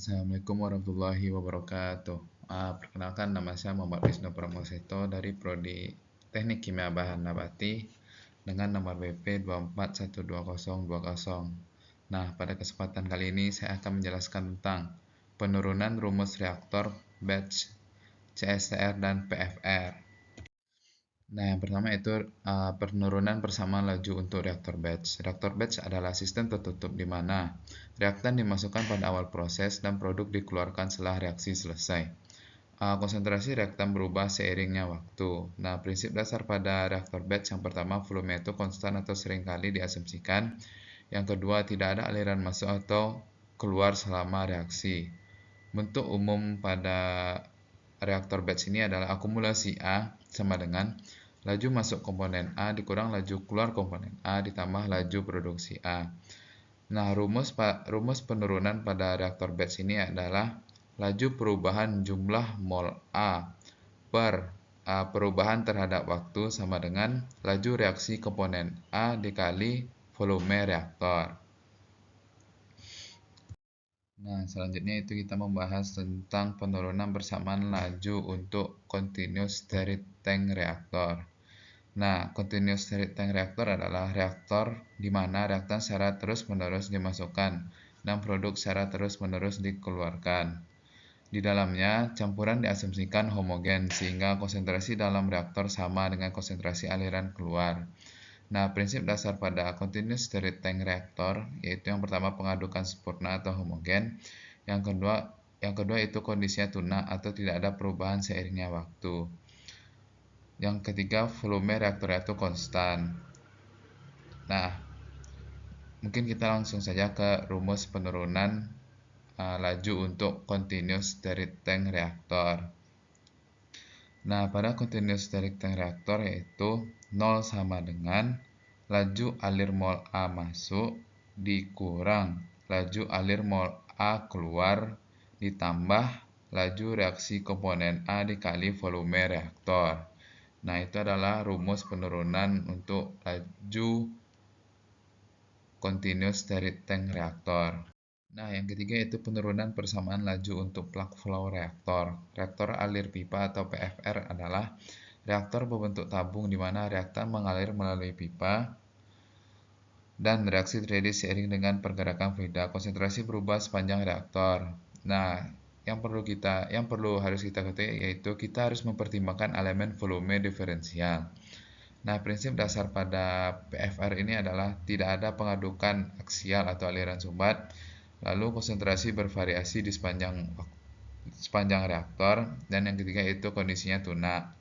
Assalamualaikum warahmatullahi wabarakatuh. Perkenalkan nama saya Muhammad Wisnu Pramoseto dari Prodi Teknik Kimia Bahan Nabati dengan nomor BP 2412020. Nah, pada kesempatan kali ini saya akan menjelaskan tentang penurunan rumus reaktor batch CSTR dan PFR. Nah, yang pertama itu penurunan persamaan laju untuk reaktor batch. Reaktor batch adalah sistem tertutup di mana reaktan dimasukkan pada awal proses dan produk dikeluarkan setelah reaksi selesai. Konsentrasi reaktan berubah seiringnya waktu. Nah, prinsip dasar pada reaktor batch yang pertama, volume itu konstan atau seringkali diasumsikan. Yang kedua, tidak ada aliran masuk atau keluar selama reaksi. Bentuk umum pada reaktor batch ini adalah akumulasi A sama dengan laju masuk komponen A dikurang laju keluar komponen A ditambah laju produksi A. Nah, rumus penurunan pada reaktor batch ini adalah laju perubahan jumlah mol A per perubahan terhadap waktu sama dengan laju reaksi komponen A dikali volume reaktor. Nah, selanjutnya itu kita membahas tentang penurunan bersamaan laju untuk continuous stirred tank reaktor. Nah, continuous stirred tank reaktor adalah reaktor di mana reaktan secara terus-menerus dimasukkan dan produk secara terus-menerus dikeluarkan. Di dalamnya, campuran diasumsikan homogen sehingga konsentrasi dalam reaktor sama dengan konsentrasi aliran keluar. Nah, prinsip dasar pada continuous stirred tank reaktor yaitu yang pertama pengadukan sempurna atau homogen, yang kedua itu kondisinya tunak atau tidak ada perubahan seiringnya waktu. Yang ketiga, volume reaktor itu konstan. Nah, mungkin kita langsung saja ke rumus penurunan laju untuk continuous stirred tank reaktor. Nah, pada continuous stirred tank reaktor yaitu 0 sama dengan laju alir mol A masuk dikurang laju alir mol A keluar ditambah laju reaksi komponen A dikali volume reaktor. Nah, itu adalah rumus penurunan untuk laju continuous stirred tank reaktor. Nah, yang ketiga itu penurunan persamaan laju untuk plug flow reaktor. Reaktor alir pipa atau PFR adalah reaktor berbentuk tabung di mana reaktan mengalir melalui pipa dan reaksi terjadi seiring dengan pergerakan fluida. Konsentrasi berubah sepanjang reaktor. Nah, yang perlu harus kita ketahui yaitu kita harus mempertimbangkan elemen volume diferensial. Nah, prinsip dasar pada PFR ini adalah tidak ada pengadukan aksial atau aliran sumbat. Lalu konsentrasi bervariasi di sepanjang reaktor, dan yang ketiga itu kondisinya tunak.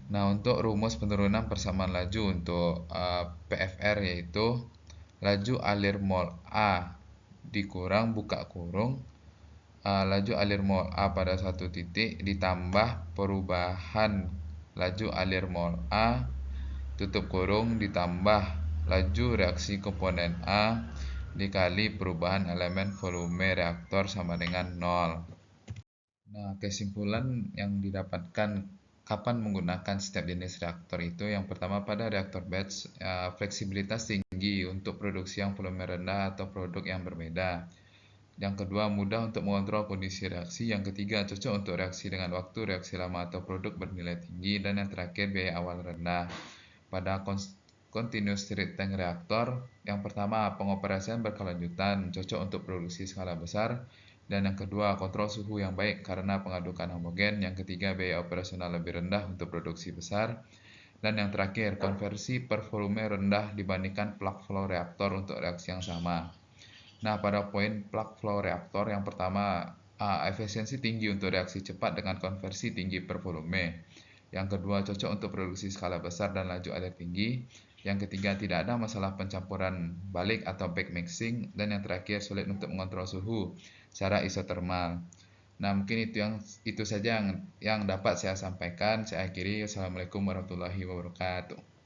Nah, untuk rumus penurunan persamaan laju untuk PFR yaitu laju alir mol A dikurang buka kurung laju alir mol A pada satu titik ditambah perubahan laju alir mol A tutup kurung ditambah laju reaksi komponen A dikali perubahan elemen volume reaktor sama dengan 0. Nah, kesimpulan yang didapatkan kapan menggunakan setiap jenis reaktor itu yang pertama pada reaktor batch fleksibilitas tinggi untuk produksi yang volume rendah atau produk yang berbeda. Yang kedua, mudah untuk mengontrol kondisi reaksi. Yang ketiga, cocok untuk reaksi dengan waktu, reaksi lama atau produk bernilai tinggi. Dan yang terakhir, biaya awal rendah. Pada continuous stirred tank reaktor, yang pertama, pengoperasian berkelanjutan, cocok untuk produksi skala besar. Dan yang kedua, kontrol suhu yang baik karena pengadukan homogen. Yang ketiga, biaya operasional lebih rendah untuk produksi besar. Dan yang terakhir, konversi per volume rendah dibandingkan plug flow reaktor untuk reaksi yang sama. Nah, pada poin plug flow reaktor yang pertama, efisiensi tinggi untuk reaksi cepat dengan konversi tinggi per volume. Yang kedua, cocok untuk produksi skala besar dan laju alir tinggi. Yang ketiga, tidak ada masalah pencampuran balik atau back mixing. Dan yang terakhir, sulit untuk mengontrol suhu secara isotermal. Nah, mungkin itu saja yang dapat saya sampaikan. Saya akhiri. Wassalamualaikum warahmatullahi wabarakatuh.